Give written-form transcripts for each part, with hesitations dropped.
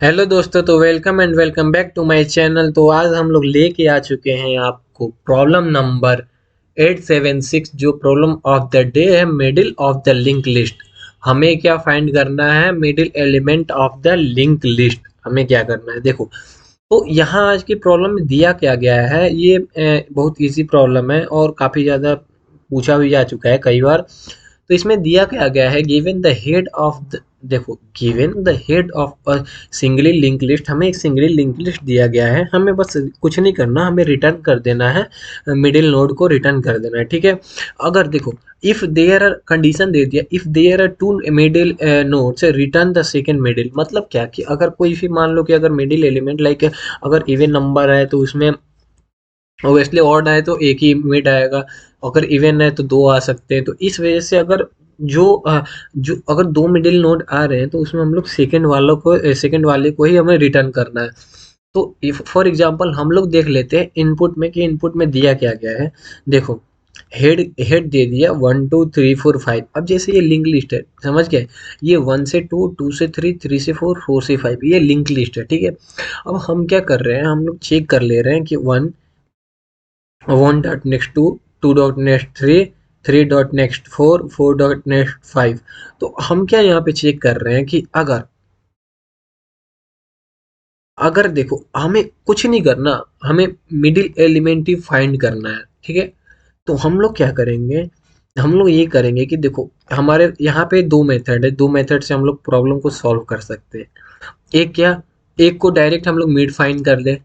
Hello दोस्तों, तो welcome and welcome back to my channel. तो आज हम लोग लेके आ चुके हैं आपको प्रॉब्लम नंबर 876। जो प्रॉब्लम ऑफ द डे है, middle of the link list. हमें क्या फाइंड करना है? Middle element of the link list हमें क्या करना है, देखो। तो यहाँ आज की प्रॉब्लम में दिया क्या गया है, ये बहुत इजी प्रॉब्लम है और काफ़ी ज़्यादा पूछा भी जा चुका है कई बार। तो इसमें दिया क्या गया है, given the head of the, देखो, given the head of a singly link list. हमें एक सिंगली लिंक लिस्ट दिया गया है, हमें बस कुछ नहीं करना, हमें रिटर्न कर देना है, मिडिल नोड को रिटर्न कर देना है, ठीक है। अगर देखो, इफ देयर आर, कंडीशन दे दिया, if there are two middle nodes return the second middle. मतलब क्या कि अगर कोई भी, मान लो कि अगर मिडिल एलिमेंट लाइक अगर इवन नंबर है तो उसमें ऑब्वियसली ऑड है तो एक ही मिड आएगा, अगर इवन है तो दो आ सकते हैं। तो इस वजह से अगर जो अगर दो मिडिल नोड आ रहे हैं तो उसमें हम लोग सेकंड वाले को ही हमें रिटर्न करना है। तो इफ फॉर एग्जांपल हम लोग देख लेते हैं इनपुट में कि इनपुट में दिया क्या गया है। देखो, हेड हेड दे दिया 1 2 3 4 5। अब जैसे ये लिंक लिस्ट है, समझ गए, ये 1 से 2, 2 से 3, 3 से 4, 4 से 5, ये लिंक लिस्ट है, ठीक है। अब हम क्या कर रहे हैं, हम लोग चेक कर ले रहे हैं कि 1 1 dot next 2, 2 dot next 3, 3 dot next 4, 4 dot next 5। तो हम क्या यहाँ पे चेक कर रहे हैं कि अगर अगर देखो, हमें कुछ नहीं करना, हमें मिडिल एलिमेंट ही फाइंड करना है, ठीक है। तो हम लोग क्या करेंगे, हम लोग ये करेंगे कि देखो, हमारे यहाँ पे दो मेथड है, दो मेथड से हम लोग प्रॉब्लम को सॉल्व कर सकते हैं। एक क्या, एक को डायरेक्ट हम लोग मिड फाइंड कर ले,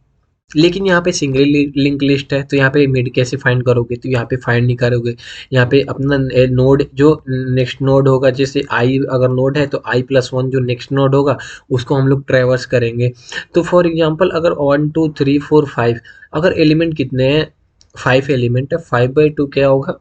लेकिन यहाँ पे सिंगल लिंक लिस्ट है तो यहाँ पे मिड कैसे फाइंड करोगे, तो यहाँ पे फाइंड नहीं करोगे। यहाँ पे अपना नोड, जो नेक्स्ट नोड होगा, जैसे आई अगर नोड है तो i+1 जो नेक्स्ट नोड होगा उसको हम लोग ट्रेवर्स करेंगे। तो फॉर एग्जांपल अगर 1 2 3 4 5, अगर एलिमेंट कितने हैं, 5 एलिमेंट है, 5/2 क्या होगा।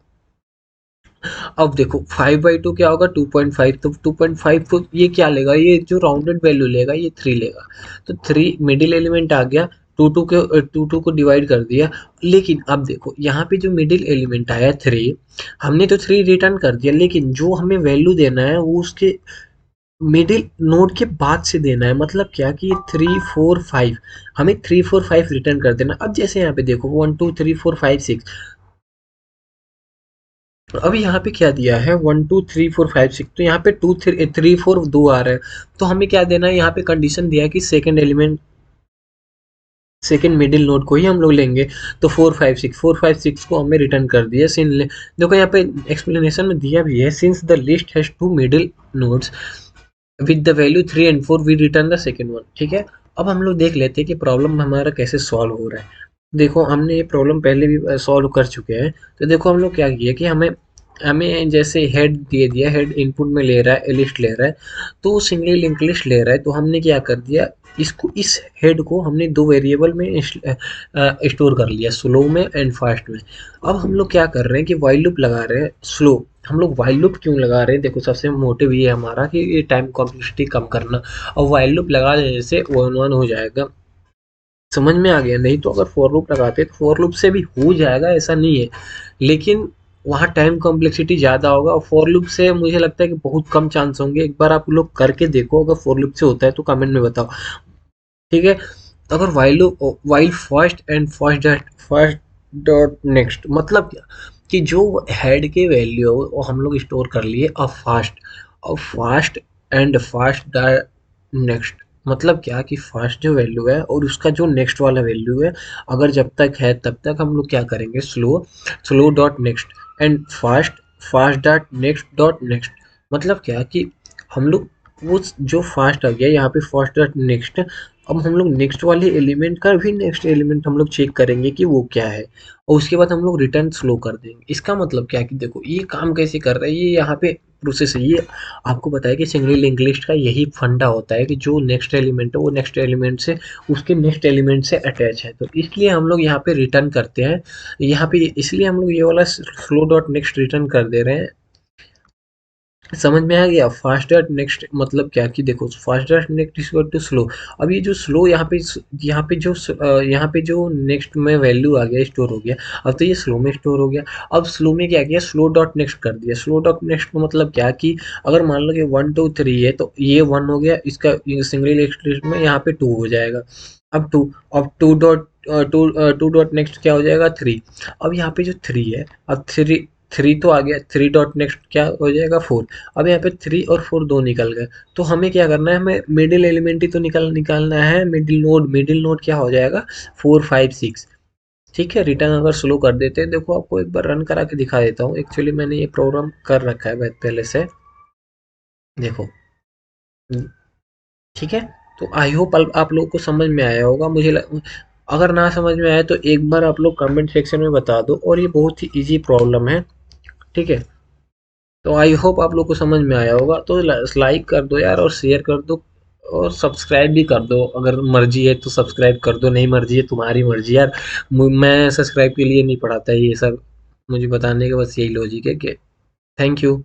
अब देखो 5/2 क्या होगा, 2.5। तो 2.5 तो ये क्या लेगा, ये जो राउंडेड वैल्यू लेगा ये 3 लेगा। तो 3 मिडिल एलिमेंट आ गया, टू टू को डिवाइड कर दिया। लेकिन अब देखो, यहाँ पे जो मिडिल एलिमेंट आया 3, हमने तो 3 रिटर्न कर दिया, लेकिन जो हमें वैल्यू देना है वो उसके मिडिल नोड के बाद से देना है। मतलब क्या कि ये 3 4 5, हमें 3 4 5 रिटर्न कर देना। अब जैसे यहाँ पे देखो 1 2 3 4 5 6, अब यहाँ पे क्या दिया है, 1 2 3 4 5 6, तो यहाँ पे 2 3 3 4 दो आ रहा है। तो हमें क्या देना है, यहाँ पे कंडीशन दिया है कि second element, second middle node को ही हम लोग लेंगे। तो 4 5 6 को हमें रिटर्न कर दिया। देखो यहाँ पे एक्सप्लेनेशन में दिया भी है, since the list has two middle nodes with the value 3 and 4 we return the second one, ठीक है। अब हम लोग देख लेते हैं कि प्रॉब्लम हमारा कैसे सॉल्व हो रहा है। देखो, हमने ये प्रॉब्लम पहले भी सॉल्व कर चुके हैं। तो देखो हम लोग क्या किए कि हमें हमें जैसे हेड दे दिया, हेड इनपुट में ले रहा है, लिस्ट ले रहा है, तो सिंगली लिंक लिस्ट ले रहा है। तो हमने क्या कर दिया, इसको, इस हेड को हमने दो वेरिएबल में स्टोर कर लिया, स्लो में एंड फास्ट में। अब हम लोग क्या कर रहे हैं कि वाइल लूप लगा रहे हैं स्लो। हम लोग वाइल लूप क्यों लगा रहे हैं, देखो सबसे मोटिव ये है हमारा कि ये टाइम कॉम्प्लेक्सिटी कम करना। और वाइल लूप लगा देने से वन वन हो जाएगा, समझ में आ गया। नहीं तो अगर फॉर लूप लगाते तो फॉर लूप से भी हो जाएगा, ऐसा नहीं है, लेकिन वहाँ टाइम कॉम्प्लेक्सिटी ज़्यादा होगा। और फॉर लूप से मुझे लगता है कि बहुत कम चांस होंगे। एक बार आप लोग करके देखो, अगर फॉर लूप से होता है तो कमेंट में बताओ, ठीक है। अगर वाइल फर्स्ट डॉट नेक्स्ट, मतलब क्या कि जो हेड के वैल्यू है वो हम लोग स्टोर कर लिए अब fast and fast dot next. मतलब क्या कि फास्ट जो वैल्यू है और उसका जो नेक्स्ट वाला वैल्यू है, अगर जब तक है तब तक हम लोग क्या करेंगे, slow dot next and fast fast dot next. मतलब क्या कि हम लोग, वो जो फास्ट आ गया यहाँ पे फास्ट डॉट नेक्स्ट, अब हम लोग नेक्स्ट वाले एलिमेंट का भी नेक्स्ट एलिमेंट हम लोग चेक करेंगे कि वो क्या है, और उसके बाद हम लोग रिटर्न स्लो कर देंगे। इसका मतलब क्या है कि देखो ये काम कैसे कर रहा है, ये यहाँ पे प्रोसेस है। ये आपको बताया कि सिंगल लिंक लिस्ट का यही फंडा होता है कि जो नेक्स्ट एलिमेंट है वो नेक्स्ट एलिमेंट से, उसके नेक्स्ट एलिमेंट से अटैच है। तो इसलिए हम लोग यहाँ पे रिटर्न करते हैं, यहाँ पे इसलिए हम लोग ये वाला स्लो डॉट नेक्स्ट रिटर्न कर दे रहे हैं। समझ में आ गया? फास्टर नेक्स्ट मतलब क्या कि देखो faster next is equal to slow. अब ये जो स्लो यहाँ पे जो नेक्स्ट में वैल्यू आ गया स्टोर हो गया। अब तो ये स्लो में स्टोर हो गया। अब स्लो में क्या किया, स्लो डॉट नेक्स्ट कर दिया। स्लो डॉट नेक्स्ट का मतलब क्या कि अगर मान लो कि 1 2 3 है तो ये 1 हो गया, इसका सिंगल लिस्ट में यहाँ पे 2 हो जाएगा। अब 2, अब 2 डॉट नेक्स्ट क्या हो जाएगा, 3। अब यहाँ पे जो 3 है, अब 3 तो आ गया, 3 डॉट नेक्स्ट क्या हो जाएगा, 4। अब यहाँ पे 3 और 4 दो निकल गए। तो हमें क्या करना है, हमें मिडिल एलिमेंट ही तो निकालना है। मिडिल नोड क्या हो जाएगा, 4 5 6। ठीक है, रिटर्न अगर स्लो कर देते हैं, देखो आपको एक बार रन करा के दिखा देता हूँ। एक्चुअली मैंने ये प्रोग्राम कर रखा है पहले से, देखो। ठीक है, तो आई होप आप लोगों को समझ में आया होगा। अगर ना समझ में आया तो एक बार आप लोग कमेंट सेक्शन में बता दो, और ये बहुत ही इजी प्रॉब्लम है। ठीक है, तो आई होप आप लोग को समझ में आया होगा। तो लाइक कर दो यार, और शेयर कर दो, और सब्सक्राइब भी कर दो। अगर मर्जी है तो सब्सक्राइब कर दो, नहीं मर्जी है तुम्हारी मर्जी यार। मैं सब्सक्राइब के लिए नहीं पढ़ाता ये सब, मुझे बताने का बस यही लॉजिक है कि थैंक यू।